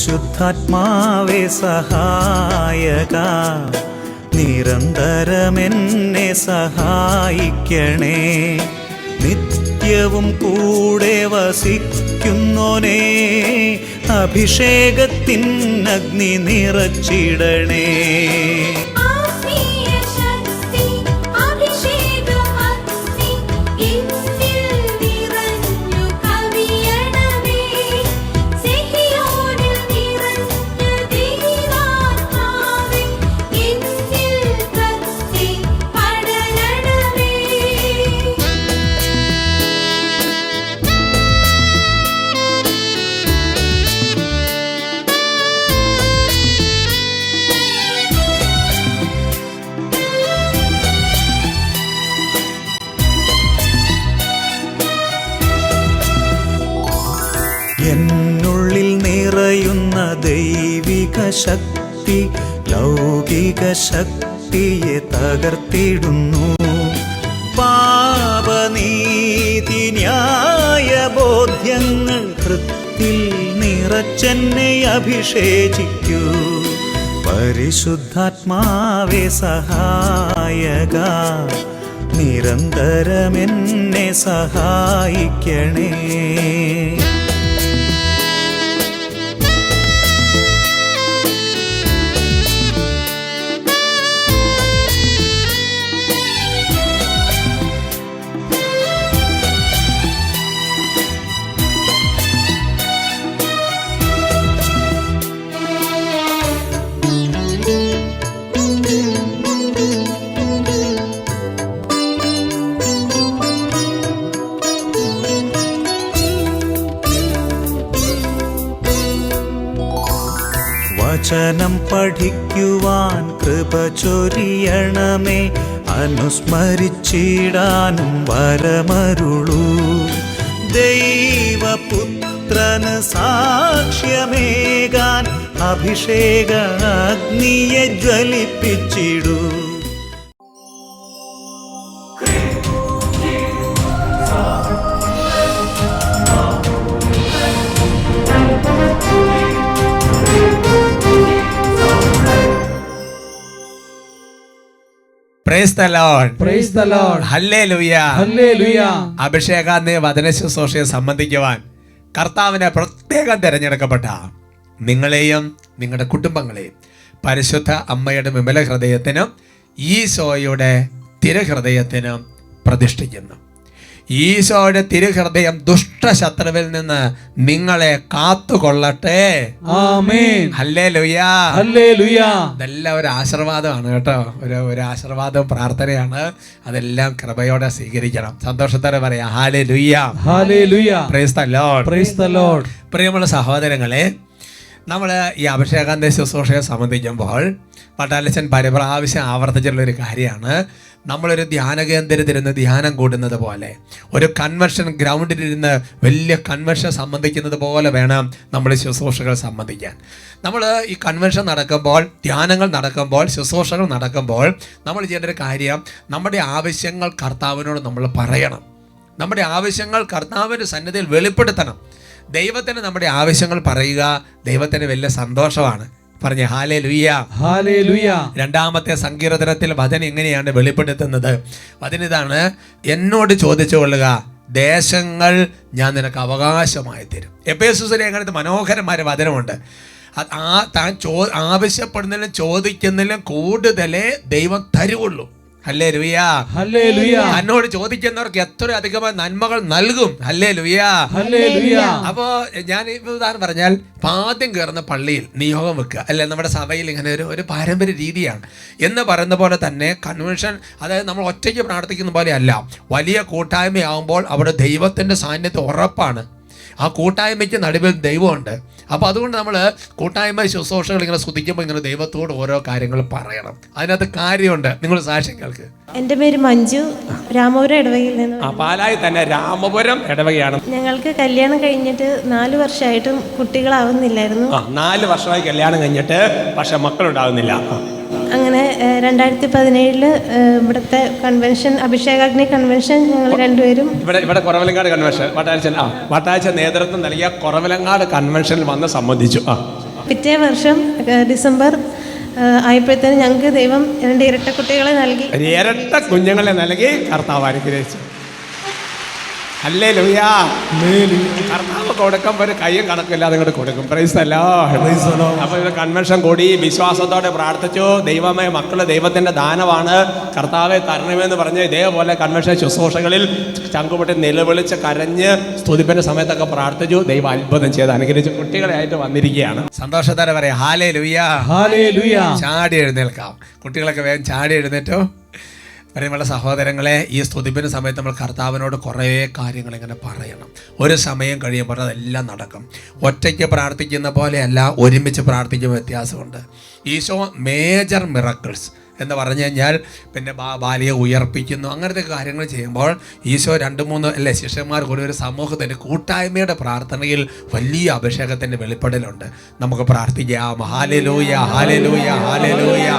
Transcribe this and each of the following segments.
പരിശുദ്ധാത്മാവേ സഹായക, നിരന്തരമെന്നെ സഹായിക്കണേ. നിത്യവും കൂടെ വസിക്കുന്നോനേ, അഭിഷേകത്തിൻ അഗ്നി നിറച്ചിടണേ. എന്നുള്ളിൽ നിറയുന്ന ദൈവിക ശക്തി ലൗകിക ശക്തിയെ തകർത്തിടുന്നു. പാപനീതി ന്യായ ബോധ്യങ്ങൾ ഹൃത്തിൽ നിറച്ചെന്നെ അഭിഷേചിക്കൂ. പരിശുദ്ധാത്മാവേ സഹായക, നിരന്തരമെന്നെ സഹായിക്കണേ. വചനം പഠിക്കുവാൻ കൃപ ചൊരിയണമേ, അനുസ്മരിച്ചിടാനും വരമരുളൂ. ദൈവപുത്രന് സാക്ഷ്യമേകാൻ അഭിഷേക അഗ്നിയെ ജ്വലിപ്പിച്ചിടൂ. Praise the Lord. Praise the Lord. Hallelujah. Hallelujah. അഭിഷേകാന്ത വചന ശുശ്രൂഷയെ സംബന്ധിക്കുവാൻ കർത്താവിനെ പ്രത്യേകം തിരഞ്ഞെടുക്കപ്പെട്ട നിങ്ങളെയും നിങ്ങളുടെ കുടുംബങ്ങളെയും പരിശുദ്ധ അമ്മയുടെ വിമല ഹൃദയത്തിനും ഈശോയുടെ തിരുഹൃദയത്തിനും പ്രതിഷ്ഠിക്കുന്നു. ഈശോയുടെ തിരുഹൃദയം ദുഷ്ടശത്രുവിൽ നിന്ന് നിങ്ങളെ കാത്തുകൊള്ളട്ടെ. ആമേൻ. ഹല്ലേലൂയ. ഹല്ലേലൂയ. ഇതെല്ലാം ഒരു ആശീർവാദമാണ് കേട്ടോ, ഒരു ആശീർവാദവും പ്രാർത്ഥനയാണ്. അതെല്ലാം കൃപയോടെ സ്വീകരിക്കണം. സന്തോഷത്തോടെ പറയാം hallelujah. Hallelujah. Price the lord. Praise the Lord. പ്രിയമുള്ള സഹോദരങ്ങളെ, നമ്മൾ ഈ അഭിഷേകാന്ത ശുശ്രൂഷയെ സംബന്ധിക്കുമ്പോൾ പട്ടാലച്ചൻ പരിപ്രാവശ്യം ആവർത്തിച്ചിട്ടുള്ളൊരു കാര്യമാണ്, നമ്മളൊരു ധ്യാന കേന്ദ്രത്തിലിരുന്ന് ധ്യാനം കൂടുന്നത് പോലെ, ഒരു കൺവെൻഷൻ ഗ്രൗണ്ടിലിരുന്ന് വലിയ കൺവെൻഷൻ സംബന്ധിക്കുന്നത് പോലെ വേണം നമ്മൾ ശുശ്രൂഷകൾ സംബന്ധിക്കാൻ. നമ്മൾ ഈ കൺവെൻഷൻ നടക്കുമ്പോൾ, ധ്യാനങ്ങൾ നടക്കുമ്പോൾ, ശുശ്രൂഷകൾ നടക്കുമ്പോൾ നമ്മൾ ചെയ്യേണ്ട ഒരു കാര്യം, നമ്മുടെ ആവശ്യങ്ങൾ കർത്താവിനോട് നമ്മൾ പറയണം. നമ്മുടെ ആവശ്യങ്ങൾ കർത്താവിൻ്റെ സന്നിധിയിൽ വെളിപ്പെടുത്തണം. ദൈവത്തിന് നമ്മുടെ ആവശ്യങ്ങൾ പറയുക ദൈവത്തിന് വലിയ സന്തോഷമാണ്. പറഞ്ഞ ഹല്ലേലൂയ. ഹല്ലേലൂയ. രണ്ടാമത്തെ സങ്കീർത്തനത്തിൽ വചനം എങ്ങനെയാണ് വെളിപ്പെടുത്തുന്നത്? വചനം ഇതാണ്, എന്നോട് ചോദിച്ചു കൊള്ളുക, ദേശങ്ങൾ ഞാൻ നിനക്ക് അവകാശമായി തരും. എഫേസ്യർ ലേഖനത്തിൽ മനോഹരമായ വചനമുണ്ട്. താൻ ആവശ്യപ്പെടുന്നതിലും ചോദിക്കുന്നതിലും കൂടുതലേ ദൈവം തരുവുള്ളൂ. ഹല്ലേലൂയ. ഹല്ലേലൂയ. തന്നോട് ചോദിക്കുന്നവർക്ക് എത്ര അധികമായി നന്മകൾ നൽകും. ഹല്ലേലൂയ. ഹല്ലേലൂയ. അപ്പോ ഞാൻ ഉദാഹരണം പറഞ്ഞാൽ, ആദ്യം കയറുന്ന പള്ളിയിൽ നിയോഗം വെക്കുക, അല്ലെ നമ്മുടെ സഭയിൽ ഇങ്ങനെ ഒരു പാരമ്പര്യ രീതിയാണ് എന്ന് പറയുന്ന പോലെ തന്നെ കൺവെൻഷൻ, അതായത് നമ്മൾ ഒറ്റയ്ക്ക് പ്രാർത്ഥിക്കുന്ന പോലെ അല്ല, വലിയ കൂട്ടായ്മയാകുമ്പോൾ അവിടെ ദൈവത്തിൻ്റെ സാന്നിധ്യം ഉറപ്പാണ്. ആ കൂട്ടായ്മയ്ക്ക് നടുവിൽ ദൈവമുണ്ട്. അപ്പോൾ അതുകൊണ്ട് നമ്മൾ കൂട്ടായ്മ ശുശ്രൂഷകൾ ഇങ്ങനെ സ്തുതിക്കുമ്പോൾ ഇങ്ങനെ ദൈവത്തോട് ഓരോ കാര്യങ്ങൾ പറയണം. അതിനകത്ത് കാര്യമുണ്ട്. നിങ്ങൾ സാക്ഷ്യം കേൾക്ക്. എൻ്റെ പേര് മഞ്ജു, രാമപുരം ഇടവകയിൽ നിന്ന്. പാലായി തന്നെ രാമപുരം ഇടവകയാണ്. ഞങ്ങൾക്ക് കല്യാണം കഴിഞ്ഞിട്ട് 4 വർഷമായിട്ടും കുട്ടികളാവുന്നില്ലായിരുന്നു. 4 വർഷമായി കല്യാണം കഴിഞ്ഞിട്ട്, പക്ഷെ മക്കളുണ്ടാകുന്നില്ല. അങ്ങനെ 2017 ഇവിടുത്തെ കൺവെൻഷൻ, അഭിഷേകാഗ്നി കൺവെൻഷൻ, ഞങ്ങൾ രണ്ടുപേരും ഇവിടെ കുറവലങ്ങാട് കൺവെൻഷൻ വട്ടാഴ്ച നേതൃത്വം നൽകിയ കുറവലങ്ങാട് കൺവെൻഷനിൽ വന്ന് സംബന്ധിച്ചു. പിറ്റേ വർഷം ഡിസംബർ ആയപ്പോഴത്തേനും ഞങ്ങൾക്ക് ദൈവം 2 ഇരട്ട കുട്ടികളെ നൽകി. ഇരട്ട കുഞ്ഞുങ്ങളെ നൽകി കർത്താവ് അനുഗ്രഹിച്ചു. ഹല്ലേലൂയ. കർത്താവ് കൊടുക്കുമ്പോൾ ഒരു കയ്യും കണക്കില്ലാതെ ഇങ്ങോട്ട് കൊടുക്കും. Price the Lord. അപ്പോൾ ഇത് കൺവെൻഷൻ കൂടി വിശ്വാസത്തോടെ പ്രാർത്ഥിച്ചു. ദൈവമേ, മക്കള് ദൈവത്തിന്റെ ദാനമാണ്, കർത്താവെ തരണമെന്ന് പറഞ്ഞ് ഇതേപോലെ കൺവെൻഷൻ ശുശ്രൂഷകളിൽ ചങ്കുപൊട്ടി നിലവിളിച്ച് കരഞ്ഞ് സ്തുതിപ്പിന്റെ സമയത്തൊക്കെ പ്രാർത്ഥിച്ചു. ദൈവം അത്ഭുതം ചെയ്ത് അനുഗ്രഹിച്ച് കുട്ടികളെ ആയിട്ട് വന്നിരിക്കുകയാണ്. സന്തോഷത്തോടെ പറയാം ഹല്ലേലൂയ. ഹല്ലേലൂയ. ചാടി എഴുന്നേൽക്കാം. കുട്ടികളൊക്കെ വേഗം ചാടി എഴുന്നേറ്റോ. പ്രിയമുള്ള സഹോദരങ്ങളെ, ഈ സ്തുതിപ്പിന് സമയത്ത് നമ്മൾ കർത്താവിനോട് കുറേ കാര്യങ്ങൾ ഇങ്ങനെ പറയണം. ഒരു സമയം കഴിയുമ്പോൾ അതെല്ലാം നടക്കും. ഒറ്റയ്ക്ക് പ്രാർത്ഥിക്കുന്ന പോലെയല്ല, ഒരുമിച്ച് പ്രാർത്ഥിക്കുമ്പോൾ വ്യത്യാസമുണ്ട്. ഈശോ മേജർ മിറക്കിൾസ് എന്ന് പറഞ്ഞു കഴിഞ്ഞാൽ പിന്നെ ബാലിയെ ഉയർപ്പിക്കുന്നു, അങ്ങനത്തെ കാര്യങ്ങൾ ചെയ്യുമ്പോൾ ഈശോ 2-3 ശിഷ്യന്മാർ കൂടി ഒരു സമൂഹത്തിൻ്റെ കൂട്ടായ്മയുടെ പ്രാർത്ഥനയിൽ വലിയ അഭിഷേകത്തിൻ്റെ വെളിപ്പെടലുണ്ട്. നമുക്ക് പ്രാർത്ഥിക്കാം. ഹല്ലേലൂയ, ഹല്ലേലൂയ, ഹല്ലേലൂയ.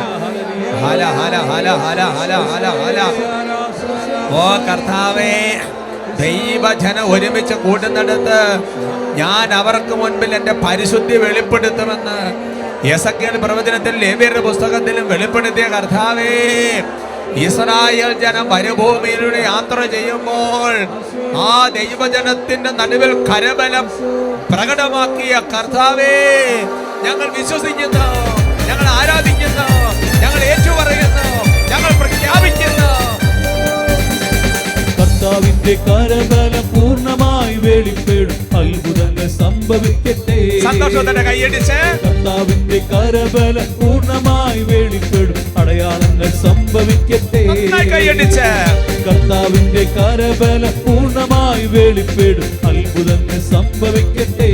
ഹല ഹല ഹല ഹല ഹല ഹല ഹല. ഓ കർത്താവേ, ദൈവജന ഒരുമിച്ച് കൂടുന്നിടത്ത് ഞാൻ അവർക്ക് മുൻപിൽ എൻ്റെ പരിശുദ്ധി വെളിപ്പെടുത്തുമെന്ന് യെസക്കേൽ പ്രവചനത്തിൽ ലേവ്യരുടെ പുസ്തകത്തിലും വെളിപ്പെടുത്തിയ കർത്താവേ, ഇസ്രായേൽ ജനം മരുഭൂമിയിലൂടെ യാത്ര ചെയ്യുമ്പോൾ ആ ദൈവജനത്തിന്റെ നടുവിൽ കരബലം പ്രകടമാക്കിയ കർത്താവേ, ഞങ്ങൾ വിശ്വസിക്കുന്നു, ഞങ്ങൾ ആരാധിക്കുന്നു, ഞങ്ങൾ ഏറ്റുപറയുന്നു, ഞങ്ങൾ പ്രഖ്യാപിക്കുന്നു. കർത്താവിന്റെ കരബലം പൂർണ്ണമായി വെളിപ്പെടും, അത്ഭുതങ്ങൾ സംഭവിക്കട്ടെ. സന്തോഷത്തോടെ കൈയടിച്ച്. കർത്താവിന്റെ കരബലം പൂർണ്ണമായി വെളിപ്പെടും, അടയാളങ്ങൾ സംഭവിക്കട്ടെ. കൈയടിച്ച്. കർത്താവിന്റെ കരബലം പൂർണ്ണമായി വെളിപ്പെടും, അത്ഭുതങ്ങൾ സംഭവിക്കട്ടെ.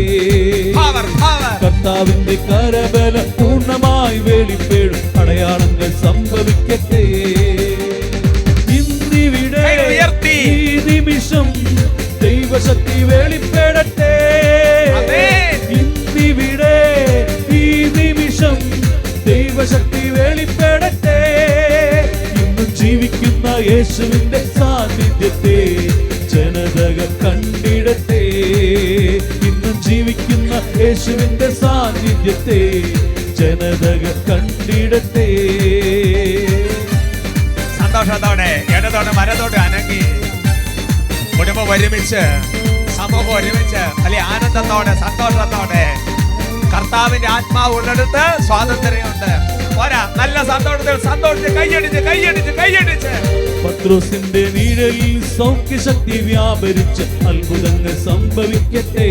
കർത്താവിന്റെ കരബലം പൂർണ്ണമായി വെളിപ്പെടും, അടയാളങ്ങൾ സംഭവിക്കട്ടെ. ഇന്നിവിടെ ഈ നിമിഷം ദൈവശക്തി വെളിപ്പെടട്ടെ. ഇന്നിവിടെ ഈ നിമിഷം ദൈവശക്തി വെളിപ്പെടട്ടെ. ഇന്നും ജീവിക്കുന്ന യേശുവിന്റെ സാന്നിധ്യത്തെ ജനതകൾ കണ്ടിടട്ടെ. ഇന്നും ജീവിക്കുന്ന യേശുവിന്റെ സാന്നിധ്യത്തെ ജനതകൾ കണ്ടിടട്ടെ. സന്തോഷത്തോടെ ഇടത്തോടെ മരത്തോടെ അനങ്ങി കുടുംബം ഒരുമിച്ച്, സമൂഹം ഒരുമിച്ച് വലിയ ആനന്ദത്തോടെ സന്തോഷത്തോടെ. കർത്താവിന്റെ ആത്മാവ് ഉള്ളിടത്ത് സ്വാതന്ത്ര്യമുണ്ട്. പോരാ, നല്ല സന്തോഷത്തിൽ സന്തോഷിച്ച് കൈയടിച്ച് കൈയടിച്ച് കൈയടിച്ച്. പത്രോസിന്റെ നിഴലിൽ സൗഖ്യശക്തി വ്യാപരിച്ച് അത്ഭുതങ്ങൾ സംഭവിക്കട്ടെ.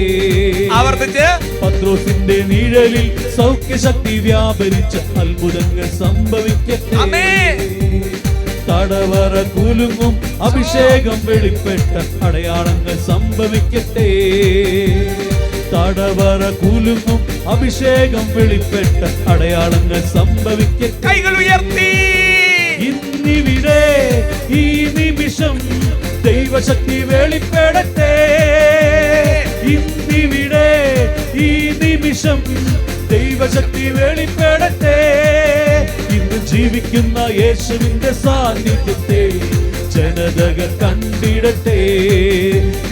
ആവർത്തിച്ച്. പത്രോസിന്റെ നിഴലിൽ സൗഖ്യശക്തി വ്യാപരിച്ച് അത്ഭുതങ്ങൾ സംഭവിക്കട്ടെ. തടവറ കുലുങ്ങും, അഭിഷേകം വെളിപ്പെട്ട അടയാളങ്ങൾ സംഭവിക്കട്ടെ. തടവറ കുലുങ്ങും, അഭിഷേകം വെളിപ്പെട്ട അടയാളങ്ങൾ സംഭവിക്കട്ടെ. കൈകൾ ഉയർത്തി. ഇന്നിവിടെ ഈ നിമിഷം ദൈവശക്തി വെളിപ്പെടട്ടെ. ഇന്നിവിടെ ഈ നിമിഷം ദൈവശക്തി വെളിപ്പെടട്ടെ. ഇന്ന് ജീവിക്കുന്ന യേശുവിന്റെ സാന്നിധ്യത്തെ ജനതകൾ കണ്ടിടട്ടെ.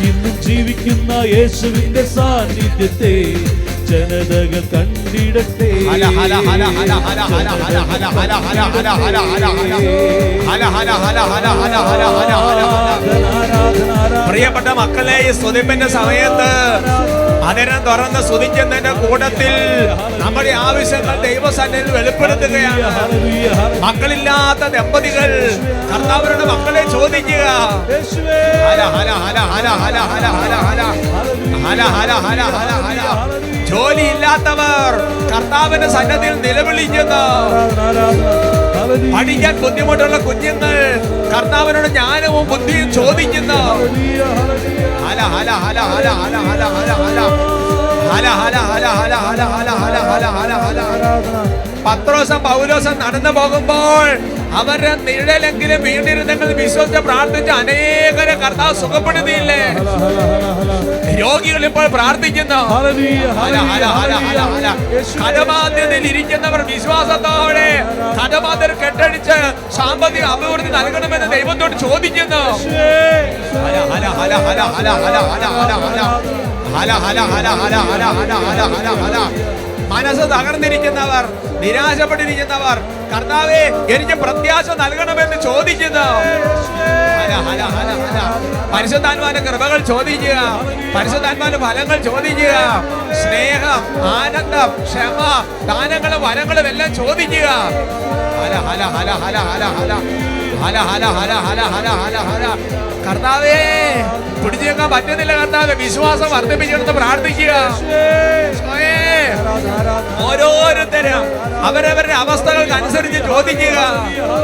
ഇന്നും ജീവിക്കുന്ന യേശുവിന്റെ സാന്നിധ്യത്തെ ജനതകൾ കണ്ടിടട്ടെ. പ്രിയപ്പെട്ട മക്കളെ, ഈ സ്തുതിപ്പിന്റെ സമയത്ത് അതിനെ തുറന്ന് സ്തുതിക്കുന്നതിന്റെ കൂട്ടത്തിൽ നമ്മുടെ ആവശ്യങ്ങൾ ദൈവസന്നിധിയിൽ വെളിപ്പെടുത്തുകയാണ്. മക്കളില്ലാത്ത ദമ്പതികൾ കർത്താവിനോട് മക്കളെ ചോദിക്കുക. ജോലിയില്ലാത്തവർ കർത്താവിന്റെ സന്നിധിയിൽ നിലവിളിക്കുന്നു. പഠിക്കാൻ ബുദ്ധിമുട്ടുള്ള കുഞ്ഞുങ്ങൾ കർത്താവിനോട് ജ്ഞാനവും ബുദ്ധിയും ചോദിക്കുന്നു. പത്രോസും പൗലോസും നടന്നു പോകുമ്പോൾ അവരുടെ നിഴലെങ്കിലും വീണ്ടിരുന്നെങ്കിൽ വിശ്വസിച്ച് പ്രാർത്ഥിച്ച് അനേകരെ കർത്താവ് സുഖപ്പെടുത്തിയില്ലേ? രോഗികൾ ഇപ്പോൾ പ്രാർത്ഥിക്കുന്നു. കടബാധ്യതയിൽ ഇരിക്കുന്നവർ വിശ്വാസത്തോടെ കടബാധ്യത കെട്ടടിച്ച് സാമ്പത്തിക അഭിവൃദ്ധി നൽകണമെന്ന് ദൈവത്തോട് ചോദിക്കുന്നു. മനസ്സ് തകർന്നിരിക്കുന്നവർ, നിരാശപ്പെട്ടിരിക്കുന്നവർ, കർത്താവേ എനിക്ക് പ്രത്യാശ നൽകണമെന്ന് ചോദിക്കുന്നു. പരിശുദ്ധാത്മാവിന്റെ കൃപകൾ ചോദിക്കുക, പരിശുദ്ധാത്മാവിന്റെ ഫലങ്ങൾ ചോദിക്കുക, സ്നേഹം, ആനന്ദം, ക്ഷമ, ദാനങ്ങളും വരങ്ങളും എല്ലാം ചോദിക്കുക. കർത്താവേ പിടിച്ചു വെക്കാൻ പറ്റുന്നില്ല കർത്താവേ, വിശ്വാസം വർദ്ധിപ്പിച്ചെടുത്ത് പ്രാർത്ഥിക്കുക. ഓരോരുത്തരും അവരവരുടെ അവസ്ഥകൾക്ക് അനുസരിച്ച് ചോദിക്കുക.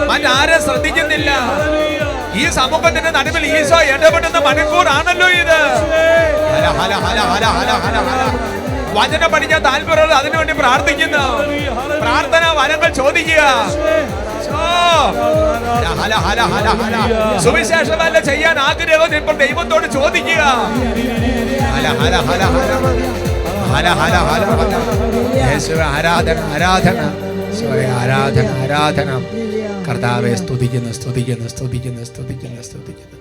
മറ്റാരും ശ്രദ്ധിക്കുന്നില്ല. ഈ സമൂഹത്തിന്റെ നടുവിൽ ഈശോ ഇടപെടുന്ന മണിക്കൂറാണല്ലോ ഇത്. വചനം പഠിക്കാൻ താല്പര്യമുള്ള അതിനുവേണ്ടി പ്രാർത്ഥിക്കുന്നു. പ്രാർത്ഥന വരങ്ങൾ ചോദിക്കുക. സുവിശേഷമല്ല ചെയ്യാൻ ആഗ്രഹം ഇപ്പോൾ ദൈവത്തോട് ചോദിക്കുക. ആരാധന ആരാധന ആരാധന ആരാധന. കർത്താവെ സ്തുതിക്കുന്നു സ്തുതിക്കുന്നു സ്തുതിക്കുന്നു സ്തുതിക്കുന്നു സ്തുതിക്കുന്നു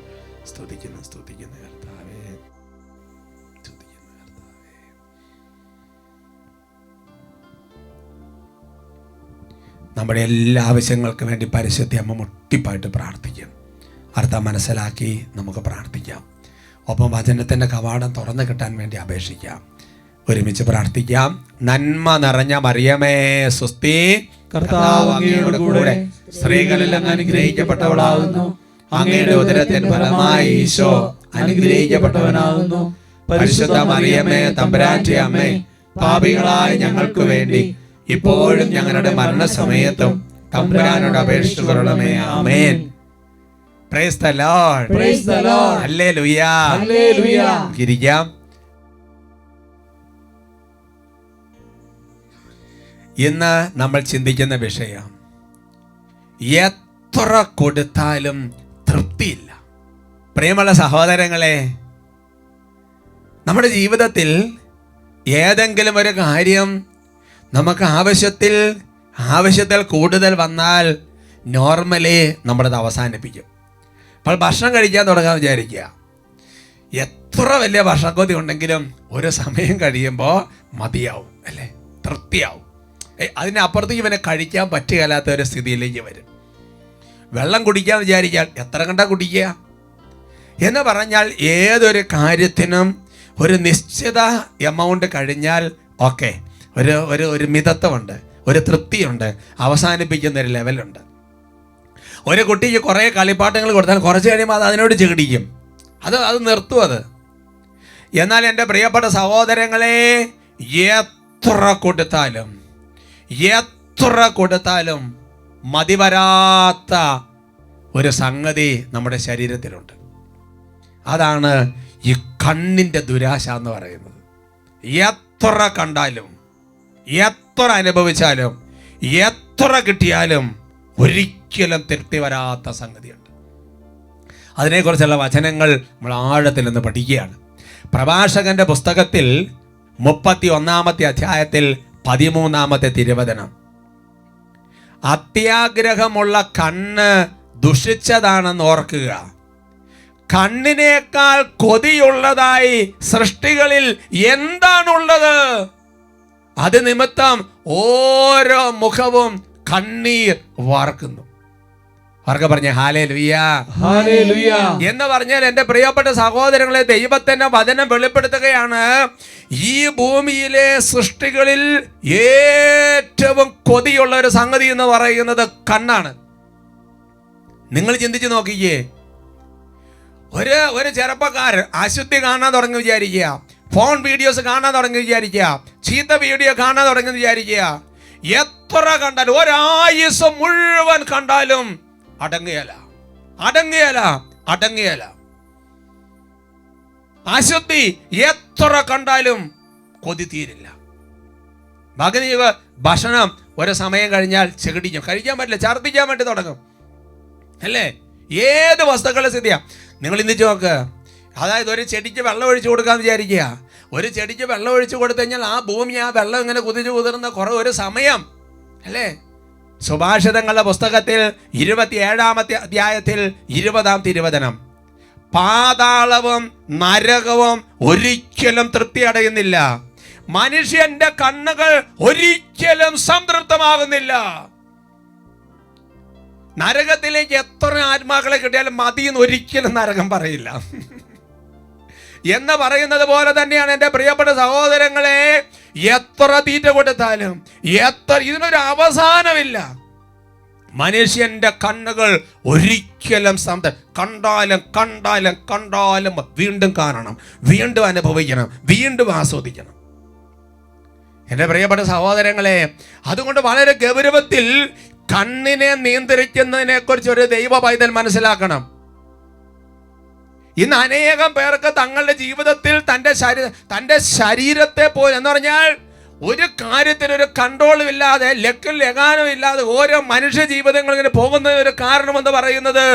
സ്തുതിക്കുന്നു സ്തുതിക്കുന്നു കർത്താവേ, സ്തുതിക്കുന്നു കർത്താവേ. നമ്മുടെ എല്ലാ ആവശ്യങ്ങൾക്കും വേണ്ടി പരിശുദ്ധ അമ്മ മുട്ടിപ്പായിട്ട് പ്രാർത്ഥിക്കും. അർത്ഥം മനസ്സിലാക്കി നമുക്ക് പ്രാർത്ഥിക്കാം. ഒപ്പം വചനത്തിൻ്റെ കവാടം തുറന്നു കിട്ടാൻ വേണ്ടി അപേക്ഷിക്കാം. ഒരുമിച്ച് പ്രാർത്ഥിക്കാം. നന്മ നിറഞ്ഞ മറിയമേ സ്വസ്തി, കർത്താവ് അങ്ങയുടെ കൂടെ സ്ത്രീകളിൽ അങ്ങ് അനുഗ്രഹിക്കപ്പെട്ടവളാകുന്നു. അങ്ങയുടെ ഉദരത്തിൻ ഫലമായി ഈശോ അനുഗ്രഹിക്കപ്പെട്ടവനാകുന്നു. പരിശുദ്ധ മറിയമേ തമ്പുരാന്റെ അമ്മേ, പാപികളായ ഞങ്ങൾക്ക് വേണ്ടി ഇപ്പോഴും ഞങ്ങളുടെ മരണസമയത്തും തമ്പുരാനോട് അപേക്ഷിച്ചുകൊള്ളണമേ. ആമേൻ. Praise the lord. Praise the lord. ഹല്ലേലൂയ. ഹല്ലേലൂയ. ഇരിക്കാം. ഇന്ന് നമ്മൾ ചിന്തിക്കുന്ന വിഷയം, എത്ര കൊടുത്താലും തൃപ്തിയില്ല. പ്രിയമുള്ള സഹോദരങ്ങളെ, നമ്മുടെ ജീവിതത്തിൽ ഏതെങ്കിലും ഒരു കാര്യം നമുക്ക് ആവശ്യത്തിൽ കൂടുതൽ വന്നാൽ നോർമലി നമ്മളത് അവസാനിപ്പിക്കും. അപ്പോൾ ഭക്ഷണം കഴിക്കാൻ തുടങ്ങാൻ വിചാരിക്കുക. എത്ര വലിയ ഭക്ഷണക്കൊതി ഉണ്ടെങ്കിലും ഒരു സമയം കഴിയുമ്പോൾ മതിയാവും, അല്ലേ? തൃപ്തിയാവും. അതിനപ്പുറത്തേക്ക് ഇവനെ കഴിക്കാൻ പറ്റുകയില്ലാത്ത ഒരു സ്ഥിതിയിലേക്ക് വരും. വെള്ളം കുടിക്കാൻ വിചാരിച്ചാൽ എത്ര കണ്ടാ കുടിക്കുക എന്ന് പറഞ്ഞാൽ ഏതൊരു കാര്യത്തിനും ഒരു നിശ്ചിത എമൗണ്ട് കഴിഞ്ഞാൽ ഓക്കെ, ഒരു മിതത്വമുണ്ട്, ഒരു തൃപ്തിയുണ്ട്, അവസാനിപ്പിക്കുന്ന ഒരു ലെവലുണ്ട്. ഒരു കുട്ടിക്ക് കുറേ കളിപ്പാട്ടങ്ങൾ കൊടുത്താൽ കുറച്ച് കഴിയുമ്പോൾ അത് അതിനോട് ചെകിടിക്കും, അത് നിർത്തും അത്. എന്നാൽ എൻ്റെ പ്രിയപ്പെട്ട സഹോദരങ്ങളെ, എത്ര കൊടുത്താലും മതിവരാത്ത ഒരു സംഗതി നമ്മുടെ ശരീരത്തിലുണ്ട്. അതാണ് ഈ കണ്ണിൻ്റെ ദുരാശ എന്ന് പറയുന്നത്. എത്ര കണ്ടാലും, എത്ര അനുഭവിച്ചാലും, എത്ര കിട്ടിയാലും ഒരിക്കലും തൃപ്തി വരാത്ത സംഗതിയുണ്ട്. അതിനെക്കുറിച്ചുള്ള വചനങ്ങൾ നമ്മൾ ആഴത്തിൽ നിന്ന് പഠിക്കുകയാണ്. പ്രഭാഷകന്റെ പുസ്തകത്തിൽ 31-ാമത്തെ അധ്യായത്തിൽ 13-ാമത്തെ തിരുവചനം, അത്യാഗ്രഹമുള്ള കണ്ണ് ദുഷിച്ചതാണെന്ന് ഓർക്കുക. കണ്ണിനേക്കാൾ കൊതിയുള്ളതായി സൃഷ്ടികളിൽ എന്താണുള്ളത്? അത് നിമിത്തം ഓരോ മുഖവും കണ്ണീർ വാർക്കുന്നു. അവർക്ക് പറഞ്ഞ ഹല്ലേലൂയ, ഹല്ലേലൂയ എന്ന് പറഞ്ഞാൽ എൻ്റെ പ്രിയപ്പെട്ട സഹോദരങ്ങളെ, ദൈവത്തിന്റെ വചനം വെളിപ്പെടുത്തുകയാണ്, ഈ ഭൂമിയിലെ സൃഷ്ടികളിൽ ഏറ്റവും കൊതിയുള്ള ഒരു സംഗതി എന്ന് പറയുന്നത് കണ്ണാണ്. നിങ്ങൾ ചിന്തിച്ചു നോക്കിക്കേ, ഒരു ചെറുപ്പക്കാരൻ അശുദ്ധി കാണാൻ തുടങ്ങി വിചാരിക്കുക, ഫോൺ വീഡിയോസ് കാണാൻ തുടങ്ങി വിചാരിക്കുക, ചീത്ത വീഡിയോ കാണാൻ തുടങ്ങി വിചാരിക്കുക, എത്ര കണ്ടാലും, ഒരായുസ് മുഴുവൻ കണ്ടാലും അടങ്ങുകയല്ല. അശുദ്ധി എത്ര കണ്ടാലും കൊതി തീരില്ല. ഭക്ഷണം ഒരു സമയം കഴിഞ്ഞാൽ ചെകിടിക്കും, കഴിക്കാൻ പറ്റില്ല, ഛർദ്ദിക്കാൻ വേണ്ടി തുടങ്ങും, അല്ലേ? ഏത് വസ്തുക്കളുടെ സ്ഥിതിയാ നിങ്ങൾ ചിന്തിച്ച് നോക്ക്. അതായത് ഒരു ചെടിക്ക് വെള്ളം ഒഴിച്ചു കൊടുക്കാന്ന് വിചാരിക്കുക. ഒരു ചെടിക്ക് വെള്ളം ഒഴിച്ചു കൊടുത്തു കഴിഞ്ഞാൽ ആ ഭൂമി, ആ വെള്ളം ഇങ്ങനെ കുതിർന്ന ഒരു സമയം, അല്ലേ? സുഭാഷിതങ്ങളുടെ പുസ്തകത്തിൽ 27-ാമത്തെ അധ്യായത്തിൽ 20-ാം തിരുവചനം, പാതാളവും നരകവും ഒരിക്കലും തൃപ്തി അടയുന്നില്ല, മനുഷ്യന്റെ കണ്ണുകൾ ഒരിക്കലും സംതൃപ്തമാകുന്നില്ല. നരകത്തിലേക്ക് എത്ര ആത്മാക്കളെ കിട്ടിയാലും മതിയെന്ന് ഒരിക്കലും നരകം പറയില്ല. എന്ന് പറയുന്നത് പോലെ തന്നെയാണ് എൻ്റെ പ്രിയപ്പെട്ട സഹോദരങ്ങളെ, എത്ര തീറ്റ കൊടുത്താലും ഇതിനൊരു അവസാനമില്ല. മനുഷ്യന്റെ കണ്ണുകൾ ഒരിക്കലും കണ്ടാലും കണ്ടാലും കണ്ടാലും വീണ്ടും കാണണം, വീണ്ടും അനുഭവിക്കണം, വീണ്ടും ആസ്വദിക്കണം. എൻ്റെ പ്രിയപ്പെട്ട സഹോദരങ്ങളെ, അതുകൊണ്ട് വളരെ ഗൗരവത്തിൽ കണ്ണിനെ നിയന്ത്രിക്കുന്നതിനെ കുറിച്ച് ഒരു ദൈവ പൈതൽ മനസ്സിലാക്കണം. ഇന്ന് അനേകം പേർക്ക് തങ്ങളുടെ ജീവിതത്തിൽ തൻ്റെ ശരീരത്തെ പോലെ എന്ന് പറഞ്ഞാൽ ഒരു കാര്യത്തിനൊരു കൺട്രോളും ഇല്ലാതെ, ലക്കും ലഗാനും ഇല്ലാതെ ഓരോ മനുഷ്യ ജീവിതങ്ങൾ ഇങ്ങനെ പോകുന്നതിന് ഒരു കാരണമെന്ന് പറയുന്നത്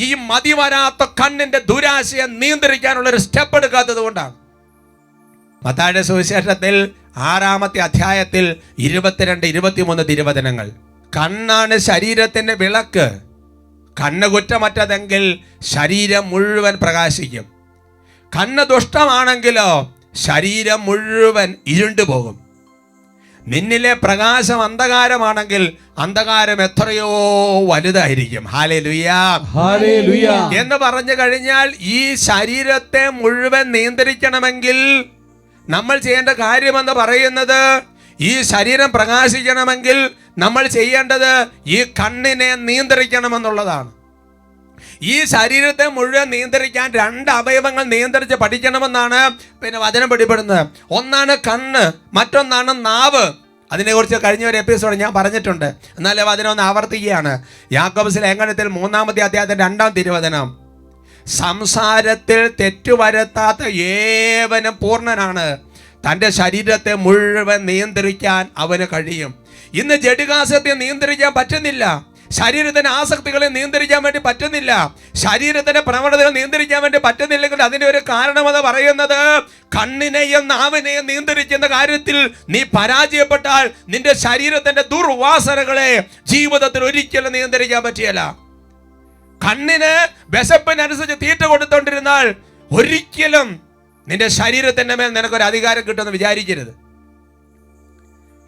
ഈ മതി വരാത്ത കണ്ണിന്റെ ദുരാശയെ നിയന്ത്രിക്കാനുള്ള ഒരു സ്റ്റെപ്പ് എടുക്കാത്തത് കൊണ്ടാണ്. മത്തായിയുടെ സുവിശേഷത്തിൽ 6-ാമത്തെ അധ്യായത്തിൽ 22-23 തിരുവചനങ്ങൾ. കണ്ണാണ് ശരീരത്തിന്റെ വിളക്ക്. കണ്ണ് കുറ്റമറ്റതെങ്കിൽ ശരീരം മുഴുവൻ പ്രകാശിക്കും. കണ്ണ് ദുഷ്ടമാണെങ്കിലോ ശരീരം മുഴുവൻ ഇരുണ്ടു പോകും. നിന്നിലെ പ്രകാശം അന്ധകാരമാണെങ്കിൽ അന്ധകാരം എത്രയോ വലുതായിരിക്കും. ഹല്ലേലൂയാ, ഹല്ലേലൂയാ എന്ന് പറഞ്ഞു കഴിഞ്ഞാൽ ഈ ശരീരത്തെ മുഴുവൻ നിയന്ത്രിക്കണമെങ്കിൽ നമ്മൾ ചെയ്യേണ്ട കാര്യമെന്ന് പറയുന്നത്, ഈ ശരീരം പ്രകാശിക്കണമെങ്കിൽ നമ്മൾ ചെയ്യേണ്ടത് ഈ കണ്ണിനെ നിയന്ത്രിക്കണമെന്നുള്ളതാണ്. ഈ ശരീരത്തെ മുഴുവൻ നിയന്ത്രിക്കാൻ 2 അവയവങ്ങൾ നിയന്ത്രിച്ച് പഠിക്കണമെന്നാണ് വചനം പിടിപ്പെടുന്നത്. ഒന്നാണ് കണ്ണ്, മറ്റൊന്നാണ് നാവ്. അതിനെക്കുറിച്ച് കഴിഞ്ഞ ഒരു എപ്പിസോഡ് ഞാൻ പറഞ്ഞിട്ടുണ്ട്, എന്നാലും അതിനൊന്ന് ആവർത്തിക്കുകയാണ്. യാക്കോബ് ലേഖനത്തിൽ 3-ാമത്തെ അധ്യായത്തിന്റെ 2-ാം തിരുവചനം. സംസാരത്തിൽ തെറ്റുവരുത്താത്ത ഏവനും പൂർണ്ണനാണ്, തൻ്റെ ശരീരത്തെ മുഴുവൻ നിയന്ത്രിക്കാൻ അവന് കഴിയും. ഇന്ന് ജഡികാസത്തെ നിയന്ത്രിക്കാൻ പറ്റുന്നില്ല, ശരീരത്തിന്റെ ആസക്തികളെ നിയന്ത്രിക്കാൻ വേണ്ടി പറ്റുന്നില്ല, ശരീരത്തിന്റെ പ്രവണതകൾ നിയന്ത്രിക്കാൻ വേണ്ടി പറ്റുന്നില്ലെങ്കിൽ അതിന്റെ ഒരു കാരണമെന്ന് പറയുന്നത് കണ്ണിനെയും നാവിനെയും നിയന്ത്രിക്കുന്ന കാര്യത്തിൽ നീ പരാജയപ്പെട്ടാൽ നിന്റെ ശരീരത്തിന്റെ ദുർവാസനകളെ ജീവിതത്തിൽ ഒരിക്കലും നിയന്ത്രിക്കാൻ പറ്റിയല്ല. കണ്ണിന് വിശപ്പിനനുസരിച്ച് തീറ്റ കൊടുത്തോണ്ടിരുന്നാൽ ഒരിക്കലും നിന്റെ ശരീരത്തിന്റെ മേൽ നിനക്കൊരു അധികാരം കിട്ടുമെന്ന് വിചാരിക്കരുത്.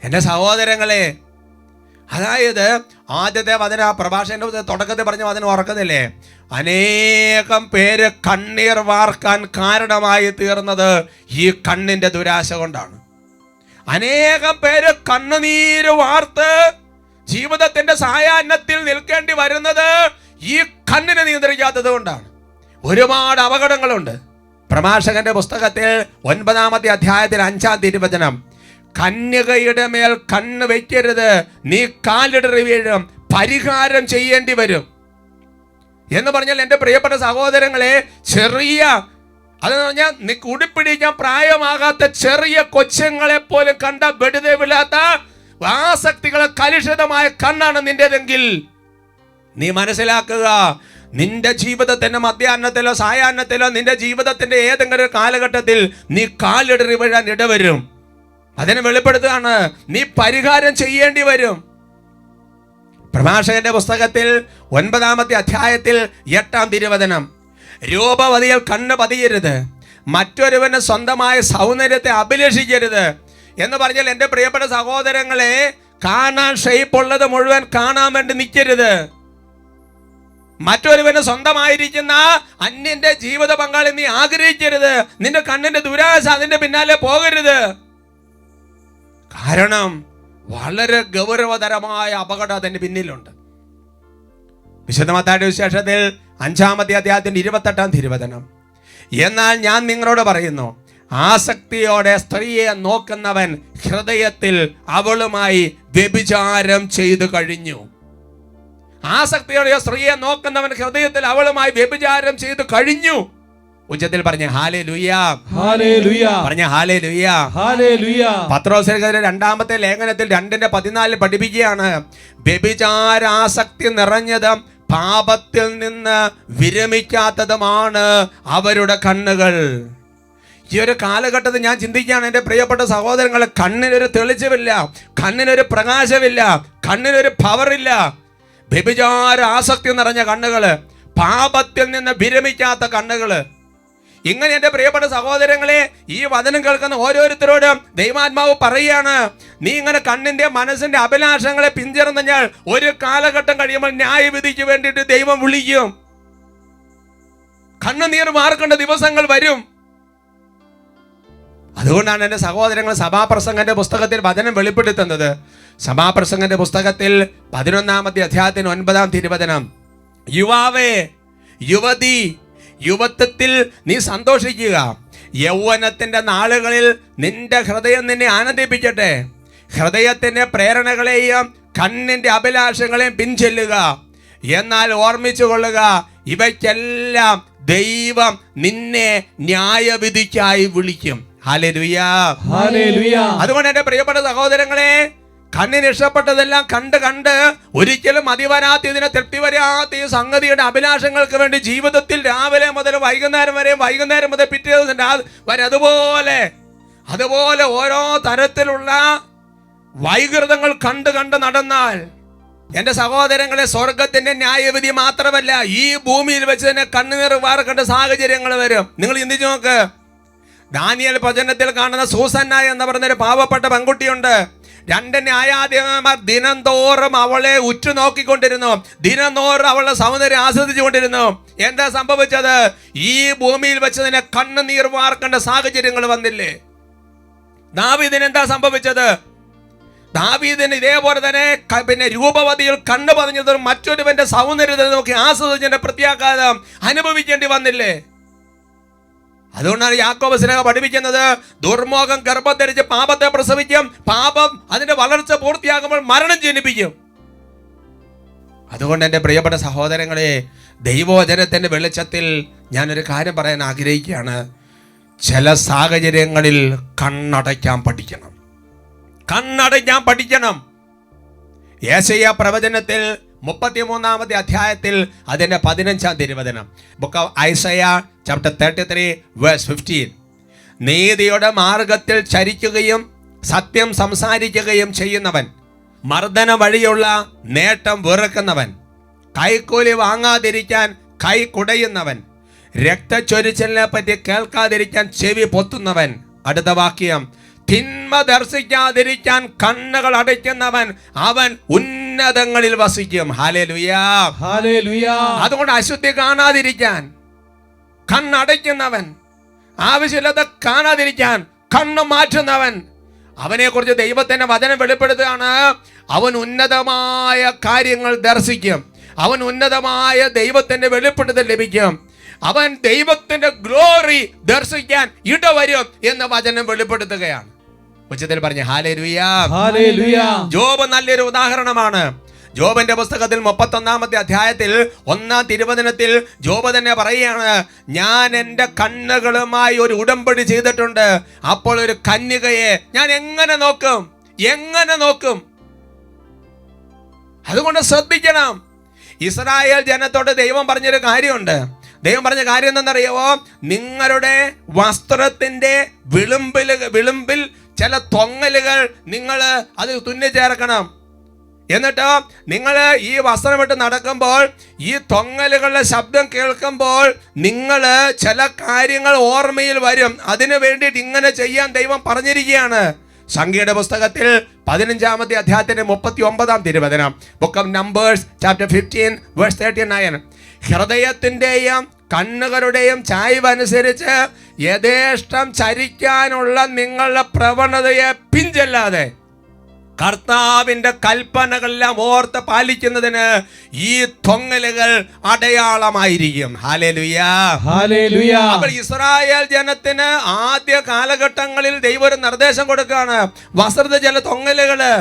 എൻ്റെ സഹോദരങ്ങളെ, അതായത് ആദ്യത്തെ പ്രഭാഷണ തുടക്കത്തിൽ പറഞ്ഞ അതിന് ഓർക്കുന്നില്ലേ, അനേകം പേര് കണ്ണീർ വാർക്കാൻ കാരണമായി തീർന്നത് ഈ കണ്ണിന്റെ ദുരാശ കൊണ്ടാണ്. അനേകം പേര് കണ്ണുനീര് വാർത്ത് ജീവിതത്തിന്റെ സായാഹ്നത്തിൽ നിൽക്കേണ്ടി വരുന്നത് ഈ കണ്ണിനെ നിയന്ത്രിക്കാത്തത് കൊണ്ടാണ്. ഒരുപാട് അപകടങ്ങളുണ്ട്. പ്രഭാഷകന്റെ പുസ്തകത്തിൽ 9-ാമത്തെ അധ്യായത്തിൽ 5-ാം തിരുവചനം. കന്യകയുടെ മേൽ കണ്ണ് വയ്ക്കരുത്, നീ കാലിടറി വീഴും, പരിഹാരം ചെയ്യേണ്ടി വരും എന്ന് പറഞ്ഞാൽ എൻ്റെ പ്രിയപ്പെട്ട സഹോദരങ്ങളെ, അതെന്ന് പറഞ്ഞാൽ നീ കുടിപ്പിടിക്കാൻ പ്രായമാകാത്ത ചെറിയ കൊച്ചുങ്ങളെ പോലും കണ്ട വെടുതേവില്ലാത്ത ആസക്തികളെ കലുഷിതമായ കണ്ണാണ് നിന്റേതെങ്കിൽ നീ മനസ്സിലാക്കുക, നിന്റെ ജീവിതത്തിന്റെ മധ്യാഹ്നത്തിലോ സായാഹ്നത്തിലോ നിന്റെ ജീവിതത്തിന്റെ ഏതെങ്കിലും കാലഘട്ടത്തിൽ നീ കാലിടറി വീഴാൻ ഇടവരും. അതിനെ വെളിപ്പെടുത്തുകയാണ്, നീ പരിഹാരം ചെയ്യേണ്ടി വരും. പ്രഭാഷകന്റെ പുസ്തകത്തിൽ 9-ാമത്തെ അധ്യായത്തിൽ 8-ാം തിരുവചനം. രൂപവതിയിൽ കണ്ണ് പതിയരുത്, മറ്റൊരുവന് സ്വന്തമായ സൗന്ദര്യത്തെ അഭിലഷിക്കരുത് എന്ന് പറഞ്ഞാൽ എൻ്റെ പ്രിയപ്പെട്ട സഹോദരങ്ങളെ, കാണാൻ ഷേപ്പുള്ളത് മുഴുവൻ കാണാൻ വേണ്ടി നിൽക്കരുത്. മറ്റൊരുവന് സ്വന്തമായിരിക്കുന്ന അന്യന്റെ ജീവിത പങ്കാളി നീ ആഗ്രഹിക്കരുത്. നിന്റെ കണ്ണിന്റെ ദുരാശ അതിന്റെ പിന്നാലെ പോകരുത്. കാരണം വളരെ ഗൗരവതരമായ അപകടം അതിന്റെ പിന്നിലുണ്ട്. വിശുദ്ധ മത്തായിയുടെ സുവിശേഷത്തിൽ 5-ാമത്തെ അധ്യായത്തിന്റെ 28-ാം തിരുവചനം. എന്നാൽ ഞാൻ നിങ്ങളോട് പറയുന്നു, ആസക്തിയോടെ സ്ത്രീയെ നോക്കുന്നവൻ ഹൃദയത്തിൽ അവളുമായി വ്യഭിചാരം ചെയ്തു കഴിഞ്ഞു. ആസക്തിയോടെ സ്ത്രീയെ നോക്കുന്നവൻ ഹൃദയത്തിൽ അവളുമായി വ്യഭിചാരം ചെയ്തു കഴിഞ്ഞു. ഉച്ചത്തിൽ പറഞ്ഞ ഹല്ലേലൂയാ, ഹല്ലേലൂയാ, പറഞ്ഞ ഹല്ലേലൂയാ, ഹല്ലേലൂയാ. പത്രോസിന്റെ 2-ാമത്തെ ലേഖനത്തിൽ 2:14 പഠിപ്പിക്കുകയാണ്, വ്യഭിചാരാസക്തി നിറഞ്ഞതും പാപത്തിൽ നിന്ന് വിരമിക്കാത്തതുമാണ് അവരുടെ കണ്ണുകൾ. ഈ ഒരു കാലഘട്ടത്തിൽ ഞാൻ ചിന്തിക്കുകയാണ് എൻ്റെ പ്രിയപ്പെട്ട സഹോദരങ്ങളെ, കണ്ണിനൊരു തെളിച്ചമില്ല, കണ്ണിനൊരു പ്രകാശമില്ല, കണ്ണിനൊരു പവറില്ല. വ്യഭിചാര ആസക്തി നിറഞ്ഞ കണ്ണുകള്, പാപത്തിൽ നിന്ന് വിരമിക്കാത്ത കണ്ണുകള്. ഇങ്ങനെ എൻ്റെ പ്രിയപ്പെട്ട സഹോദരങ്ങളെ, ഈ വചനം കേൾക്കുന്ന ഓരോരുത്തരോടും ദൈവാത്മാവ് പറയാണ്, നീ ഇങ്ങനെ കണ്ണിന്റെ മനസ്സിന്റെ അഭിലാഷങ്ങളെ പിന്തുടർന്നാൽ ഒരു കാലഘട്ടം കഴിയുമ്പോൾ ന്യായവിധിക്ക് വേണ്ടിയിട്ട് ദൈവം വിളിക്കും. കണ്ണുനീർ മാർക്കേണ്ട ദിവസങ്ങൾ വരും. അതുകൊണ്ടാണ് എൻ്റെ സഹോദരങ്ങൾ സഭാപ്രസംഗന്റെ പുസ്തകത്തിൽ വചനം വെളിപ്പെടുത്തുന്നത്. സഭാപ്രസംഗന്റെ പുസ്തകത്തിൽ 11-ാമത്തെ അധ്യായത്തിന് 9-ാം തിരുവചനം, യുവാവേ, യുവതി, യുവത്വത്തിൽ നീ സന്തോഷിക്കുക. യൗവനത്തിന്റെ നാളുകളിൽ നിന്റെ ഹൃദയം നിന്നെ ആനന്ദിപ്പിക്കട്ടെ. ഹൃദയത്തിന്റെ പ്രേരണകളെയും കണ്ണിന്റെ അഭിലാഷങ്ങളെയും പിൻചെല്ലുക. എന്നാൽ ഓർമ്മിച്ചു കൊള്ളുക, ഇവയ്ക്കെല്ലാം ദൈവം നിന്നെ ന്യായവിധിക്കായി വിളിക്കും. ഹല്ലേലൂയാ, ഹല്ലേലൂയാ. അതുകൊണ്ട് എൻ്റെ പ്രിയപ്പെട്ട സഹോദരങ്ങളെ, കണ്ണിന് ഇഷ്ടപ്പെട്ടതെല്ലാം കണ്ട് ഒരിക്കലും മതിവരാത്തതിനെ തൃപ്തി വരാത്ത ഈ സംഗതിയുടെ അഭിലാഷങ്ങൾക്ക് വേണ്ടി ജീവിതത്തിൽ രാവിലെ മുതൽ വൈകുന്നേരം വരെ, വൈകുന്നേരം മുതൽ പിറ്റേ ദിവസം വരെ അതുപോലെ ഓരോ തരത്തിലുള്ള വൈകൃതങ്ങൾ കണ്ട് നടന്നാൽ എൻ്റെ സഹോദരങ്ങളെ, സ്വർഗത്തിന്റെ ന്യായവിധി മാത്രമല്ല, ഈ ഭൂമിയിൽ വെച്ച് തന്നെ കണ്ണുനീർ വാർക്കേണ്ട സാഹചര്യങ്ങൾ വരും. നിങ്ങൾ ചിന്തിച്ചു നോക്ക്. ദാനിയേൽ പ്രവചനത്തിൽ കാണുന്ന സൂസന്ന എന്ന് പറഞ്ഞൊരു പാവപ്പെട്ട പെൺകുട്ടിയുണ്ട്. 2 ന്യായാധിപന്മാർ ദിനംതോറും അവളെ ഉറ്റുനോക്കിക്കൊണ്ടിരുന്നു. ദിനംതോറും അവളുടെ സൗന്ദര്യം ആസ്വദിച്ചുകൊണ്ടിരുന്നു. എന്താ സംഭവിച്ചത്? ഈ ഭൂമിയിൽ വെച്ച് തന്നെ കണ്ണുനീർ വാർക്കേണ്ട സാഹചര്യങ്ങൾ വന്നില്ലേ? ദാവീദിന് എന്താ സംഭവിച്ചത്? ദാവീദിന് ഇതേപോലെ തന്നെ പിന്നെ രൂപവതിയിൽ കണ്ണു പതിഞ്ഞതും മറ്റൊരുവന്റെ സൗന്ദര്യത്തെ നോക്കി ആസ്വദിച്ചതിന്റെ പ്രത്യാഘാതം അനുഭവിക്കേണ്ടി വന്നില്ലേ? അതുകൊണ്ടാണ് യാക്കോബ് സ്ലേഹ പഠിപ്പിക്കുന്നത്, ദുർമോഹം ഗർഭം ധരിച്ച് പാപത്തെ പ്രസവിക്കും, പാപം അതിന്റെ വളർച്ച പൂർത്തിയാകുമ്പോൾ മരണം ജനിപ്പിക്കും. അതുകൊണ്ട് എൻ്റെ പ്രിയപ്പെട്ട സഹോദരങ്ങളെ, ദൈവവചനത്തിന്റെ വെളിച്ചത്തിൽ ഞാനൊരു കാര്യം പറയാൻ ആഗ്രഹിക്കുകയാണ്. ചില സാഹചര്യങ്ങളിൽ കണ്ണടയ്ക്കാൻ പഠിക്കണം. യെശയ്യാ പ്രവചനത്തിൽ 33-ാമത്തെ അധ്യായത്തിൽ അതിന്റെ 15-ാം തിരുവചനം, book of Isaiah chapter 33 verse 15, നീതിയുടെ മാർഗത്തിൽ ചരിക്കുകയും സത്യം സംസാരിക്കുകയും ചെയ്യുന്നവൻ, മർദ്ദന വഴിയുള്ള നേട്ടം വെറുക്കുന്നവൻ, കൈക്കൂലി വാങ്ങാതിരിക്കാൻ കൈ കുടയുന്നവൻ, രക്തച്ചൊരിച്ചിലിനെ പറ്റി കേൾക്കാതിരിക്കാൻ ചെവി പൊത്തുന്നവൻ. അടുത്ത വാക്യം, തിന്മ ദർശിക്കാതിരിക്കാൻ കണ്ണുകൾ അടയ്ക്കുന്നവൻ, അവൻ ഉന്നതങ്ങളിൽ വസിക്കും. ഹല്ലേലൂയാ, ഹല്ലേലൂയാ. അതുകൊണ്ട് അശുദ്ധി കാണാതിരിക്കാൻ കണ്ണടയ്ക്കുന്നവൻ, ആവശ്യമില്ലാതെ കാണാതിരിക്കാൻ കണ്ണ് മാറ്റുന്നവൻ, അവനെ കുറിച്ച് ദൈവത്തിന്റെ വചനം വെളിപ്പെടുത്തുകയാണ്. അവൻ ഉന്നതമായ കാര്യങ്ങൾ ദർശിക്കും. അവൻ ഉന്നതമായ ദൈവത്തിന്റെ വെളിപ്പെടുത്തൽ ലഭിക്കും. അവൻ ദൈവത്തിന്റെ ഗ്ലോറി ദർശിക്കാൻ ഇടവരും എന്ന വചനം വെളിപ്പെടുത്തുകയാണ്. ഉച്ചത്തിൽ പറഞ്ഞ ഹല്ലേലൂയാ, ഹല്ലേലൂയാ. ജോബ് നല്ലൊരു ഉദാഹരണമാണ്. ജോബിന്റെ പുസ്തകത്തിൽ 31-ാമത്തെ അധ്യായത്തിൽ 1-ാം തിരുവചനത്തിൽ ജോബ് തന്നെ പറയുകയാണ്, ഞാൻ എൻ്റെ കണ്ണുകളുമായി ഒരു ഉടമ്പടി ചെയ്തിട്ടുണ്ട്. അപ്പോൾ ഒരു കന്യകയെ ഞാൻ എങ്ങനെ നോക്കും? അതുകൊണ്ട് ശ്രദ്ധിക്കണം. ഇസ്രായേൽ ജനത്തോട് ദൈവം പറഞ്ഞൊരു കാര്യമുണ്ട്. ദൈവം പറഞ്ഞ കാര്യം എന്തെന്നറിയാവോ? നിങ്ങളുടെ വസ്ത്രത്തിന്റെ വിളുമ്പിൽ ചില തൊങ്ങലുകൾ നിങ്ങൾ അത് തുന്നിച്ചേർക്കണം. എന്നിട്ട് നിങ്ങൾ ഈ വസ്ത്രമിട്ട് നടക്കുമ്പോൾ ഈ തൊങ്ങലുകളുടെ ശബ്ദം കേൾക്കുമ്പോൾ നിങ്ങൾ ചില കാര്യങ്ങൾ ഓർമ്മയിൽ വരും. അതിനു വേണ്ടിയിട്ട് ഇങ്ങനെ ചെയ്യാൻ ദൈവം പറഞ്ഞിരിക്കുകയാണ്. സംഖ്യയുടെ പുസ്തകത്തിൽ 15-ാമത്തെ അധ്യായത്തിന്റെ 39-ാം തിരുവചനം, book of Numbers chapter 15 verse 39, ഹൃദയത്തിന്റെയും കണ്ണുകളുടെയും ചായ്വനുസരിച്ച് യഥേഷ്ടം ചരിക്കാനുള്ള നിങ്ങളുടെ പ്രവണതയെ പിൻചെല്ലാതെ കർത്താവിന്റെ കൽപ്പനകളെല്ലാം ഓർത്ത് പാലിക്കുന്നതിന് ഈ തൊങ്ങലുകൾ അടയാളമായിരിക്കും. ഹല്ലേലൂയാ, ഹല്ലേലൂയാ. അപ്പോൾ ഇസ്രായേൽ ജനത്തിന് ആദ്യ കാലഘട്ടങ്ങളിൽ ദൈവം ഒരു നിർദ്ദേശം കൊടുക്കുകയാണ്. വസ്ത്രത്തിൽ ചില തൊങ്ങലുകള്,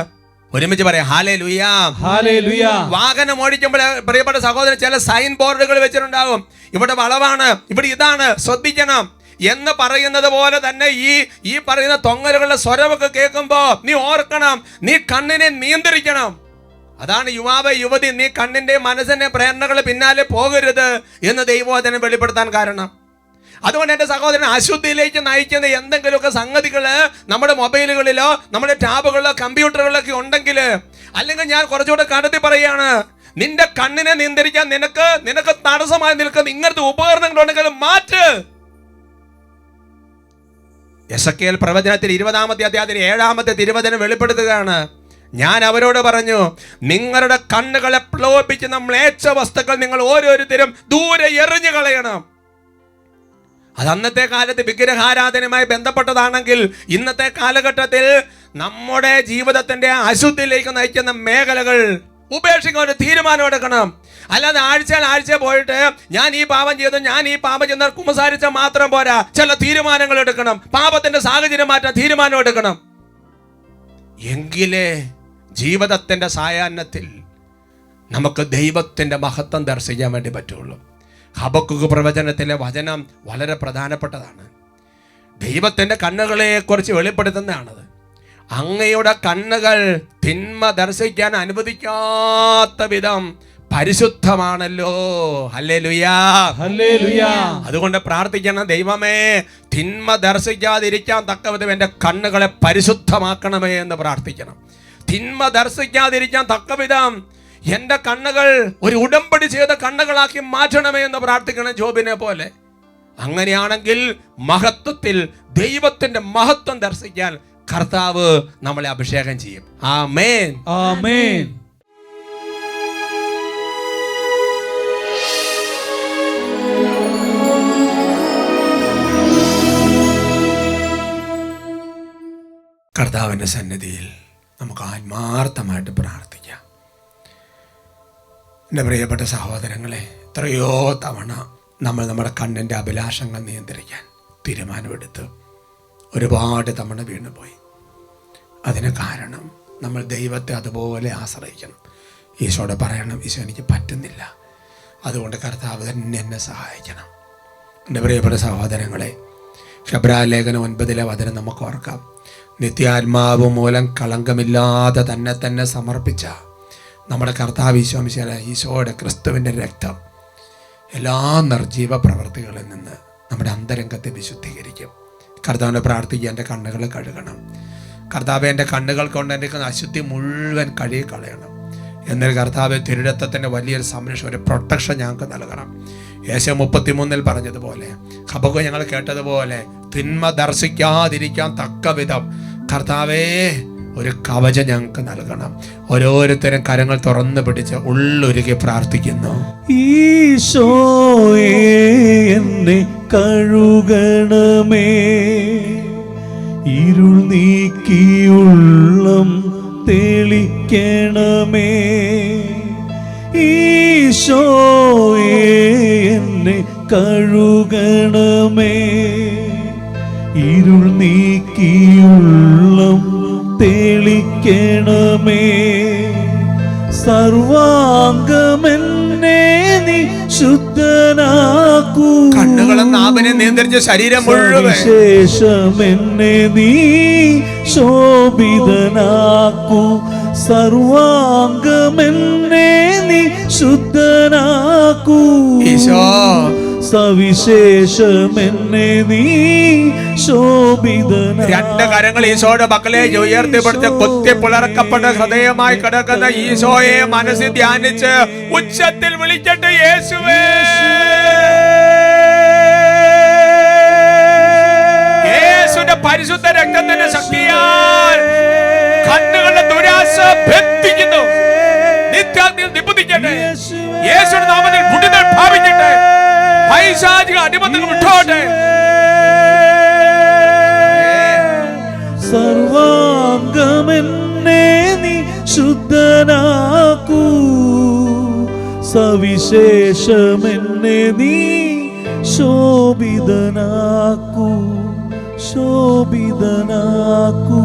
ഒരുമിച്ച് പറയാം ഹല്ലേലൂയാ, ഹല്ലേലൂയാ. വാഹനം ഓടിക്കുമ്പോൾ പ്രിയപ്പെട്ട സഹോദരൻ ചില സൈൻ ബോർഡുകൾ വെച്ചിട്ടുണ്ടാകും. ഇവിടെ വളവാണ്, ഇവിടെ ഇതാണ്, ശ്രദ്ധിക്കണം എന്ന് പറയുന്നത് പോലെ തന്നെ ഈ പറയുന്ന തൊങ്ങലുകളുടെ സ്വരമൊക്കെ കേൾക്കുമ്പോൾ നീ ഓർക്കണം, നീ കണ്ണിനെ നിയന്ത്രിക്കണം. അതാണ് യുവാവ് യുവതി, നീ കണ്ണിന്റെ മനസ്സിന്റെ പ്രേരണകൾ പിന്നാലെ പോകരുത് എന്ന് ദൈവവചനം വെളിപ്പെടുത്താൻ കാരണം. അതുകൊണ്ട് എൻ്റെ സഹോദരൻ, അശുദ്ധിയിലേക്ക് നയിക്കുന്ന എന്തെങ്കിലുമൊക്കെ സംഗതികൾ നമ്മുടെ മൊബൈലുകളിലോ നമ്മുടെ ടാബുകളിലോ കമ്പ്യൂട്ടറുകളിലൊക്കെ ഉണ്ടെങ്കിൽ, അല്ലെങ്കിൽ ഞാൻ കുറച്ചുകൂടെ കടത്തി പറയുകയാണ്, നിന്റെ കണ്ണിനെ നിയന്ത്രിക്കാൻ നിനക്ക് തടസ്സമായി നിൽക്കുന്ന ഇങ്ങനത്തെ ഉപകരണങ്ങളുണ്ടെങ്കിൽ മാറ്റ്. എസെക്കിയേൽ പ്രവചനത്തിൽ 20-ാമത്തെ അധ്യായത്തിൽ 7-ാമത്തെ തിരുവചനം വെളിപ്പെടുത്തുകയാണ്. ഞാൻ അവരോട് പറഞ്ഞു, നിങ്ങളുടെ കണ്ണുകളെ പ്രലോഭിപ്പിക്കുന്ന മ്ലേച്ഛ വസ്തുക്കൾ നിങ്ങൾ ഓരോരുത്തരും ദൂരെ എറിഞ്ഞു കളയണം. അത് അന്നത്തെ കാലത്ത് വിഗ്രഹാരാധനയുമായി ബന്ധപ്പെട്ടതാണെങ്കിൽ ഇന്നത്തെ കാലഘട്ടത്തിൽ നമ്മുടെ ജീവിതത്തിന്റെ അശുദ്ധിയിലേക്ക് നയിക്കുന്ന മേഖലകൾ ഉപേക്ഷിക്കാൻ ഒരു തീരുമാനം എടുക്കണം. അല്ലാതെ ആഴ്ച പോയിട്ട് ഞാൻ ഈ പാപം ചെയ്തു കുമ്പസാരിച്ചാൽ മാത്രം പോരാ. ചില തീരുമാനങ്ങൾ എടുക്കണം. പാപത്തിന്റെ സാഹചര്യം മാറ്റാൻ തീരുമാനം എടുക്കണം. എങ്കിലേ ജീവിതത്തിന്റെ സായാഹ്നത്തിൽ നമുക്ക് ദൈവത്തിന്റെ മഹത്വം ദർശിക്കാൻ വേണ്ടി പറ്റുള്ളൂ. ഹബക്കുക്ക് പ്രവചനത്തിലെ വചനം വളരെ പ്രധാനപ്പെട്ടതാണ്. ദൈവത്തിന്റെ കണ്ണുകളെ കുറിച്ച് വെളിപ്പെടുത്തുന്നതാണത്. അങ്ങയുടെ കണ്ണുകൾ തിന്മ ദർശിക്കാൻ അനുവദിക്കാത്ത വിധം പരിശുദ്ധമാണല്ലോ. ഹല്ലേലൂയാ, ഹല്ലേലൂയാ. അതുകൊണ്ട് പ്രാർത്ഥിക്കണം, ദൈവമേ തിന്മ ദർശിക്കാതിരിക്കാൻ തക്കവിധം എൻ്റെ കണ്ണുകളെ പരിശുദ്ധമാക്കണമേ എന്ന് പ്രാർത്ഥിക്കണം. തിന്മ ദർശിക്കാതിരിക്കാൻ തക്കവിധം എൻ്റെ കണ്ണുകൾ ഒരു ഉടമ്പടി ചെയ്ത കണ്ണുകളാക്കി മാറ്റണമേ എന്ന് പ്രാർത്ഥിക്കണം, ജോബിനെ പോലെ. അങ്ങനെയാണെങ്കിൽ മഹത്വത്തിൽ ദൈവത്തിന്റെ മഹത്വം ദർശിക്കാൻ കർത്താവ് നമ്മളെ അഭിഷേകം ചെയ്യും. ആമേൻ, ആമേൻ. കർത്താവിൻ്റെ സന്നിധിയിൽ നമുക്ക് ആത്മാർത്ഥമായിട്ട് പ്രാർത്ഥിക്കാം. എൻ്റെ പ്രിയപ്പെട്ട സഹോദരങ്ങളെ, എത്രയോ തവണ നമ്മൾ നമ്മുടെ കണ്ണിൻ്റെ അഭിലാഷങ്ങൾ നിയന്ത്രിക്കാൻ തീരുമാനമെടുത്ത് ഒരുപാട് തവണ വീണുപോയി. അതിന് കാരണം നമ്മൾ ദൈവത്തെ അതുപോലെ ആശ്രയിക്കണം. ഈശോയോട് പറയണം, ഈശോ എനിക്ക് പറ്റുന്നില്ല, അതുകൊണ്ട് കർത്താവ് തന്നെ എന്നെ സഹായിക്കണം. എൻ്റെ പ്രിയപ്പെട്ട സഹോദരങ്ങളെ, ഹെബ്രായ ലേഖനം 9 വചനം നമുക്ക് ഓർക്കാം. നിത്യാത്മാവ് മൂലം കളങ്കമില്ലാതെ തന്നെ സമർപ്പിച്ച നമ്മുടെ കർത്താവ് ഈശോയുടെ ക്രിസ്തുവിൻ്റെ രക്തം എല്ലാ നിർജീവ പ്രവൃത്തികളിൽ നിന്ന് നമ്മുടെ അന്തരംഗത്തെ വിശുദ്ധീകരിക്കും. കർത്താവിനെ പ്രാർത്ഥിക്കുക, എൻ്റെ കണ്ണുകൾ കഴുകണം. കർത്താവ് എൻ്റെ കണ്ണുകൾ കൊണ്ട് എൻ്റെ അശുദ്ധി മുഴുവൻ കഴുകി കളയണം. എന്നൊരു കർത്താവ് തിരുരത്വത്തിൻ്റെ വലിയൊരു സംരക്ഷണം, ഒരു പ്രൊട്ടക്ഷൻ ഞങ്ങൾക്ക് നൽകണം. യേശയ്യാ 33 പറഞ്ഞതുപോലെ, ഹബക്കൂക്ക് ഞങ്ങൾ കേട്ടതുപോലെ, തിന്മ ദർശിക്കാതിരിക്കാൻ തക്ക വിധം കർത്താവേ ഒരു കവചം ഞങ്ങൾക്ക് നൽകണം. ഓരോരുത്തരും കരങ്ങൾ തുറന്നു പിടിച്ച് ഉള്ളൊരുക്കി പ്രാർത്ഥിക്കുന്നു. ഈശോയേ എന്നെ കഴുകണമേ, ഇരുൾ നീക്കിയുള്ളം തെളിക്കണമേ. ഈശോയേ എന്നെ കഴുകണമേ, ഇരുൾ നീക്കിയുള്ളം തെളിക്കണമേ. സർവാംഗമെന്നെ നീ ശുദ്ധനാക്കൂ, കണ്ണുകളെന്ന് നാവിനെ നിയന്ത്രിച്ച ശരീരം മുഴുവൻ ശേഷമെന്നെ നീ ശോഭിതനാക്കൂ. സർവാംഗമെന്നെ നീ ശുദ്ധനാക്കൂ, ഈശോ സവിശേഷമെന്നെ നീ ശോഭിതനാക്കൂ. രണ്ട് കരങ്ങൾ ഈശോയുടെ പക്കലേക്ക് ഉയർത്തിപ്പിടിച്ച് കുത്തിപ്പിളർക്കപ്പെട്ട ഹൃദയമായി കിടക്കുന്ന ഈശോയെ മനസ്സിൽ ധ്യാനിച്ച് ഉച്ചത്തിൽ വിളിക്കട്ടെ, യേശുവേ. യേശുവിന്റെ പരിശുദ്ധ രക്തത്തിന്റെ ശക്തിയാൽ കണ്ണുകളുടെ ദുരാശ ബന്ധിക്കുന്നു, നിത്യാഗ്നിയിൽ നിബന്ധിക്കട്ടെ. യേശുവിന്റെ നാമത്തിൽ വിടുതൽ ഭാവിക്കട്ടെ, പൈശാചിക അടിമത്തങ്ങൾ വിട്ടോട്ടെ. സർവാംഗമെന്നെ നീ ശുദ്ധനാക്കൂ, സവിശേഷമെന്നെ നീ ശോഭിതനാക്കൂ, ശോഭിതനാക്കൂ.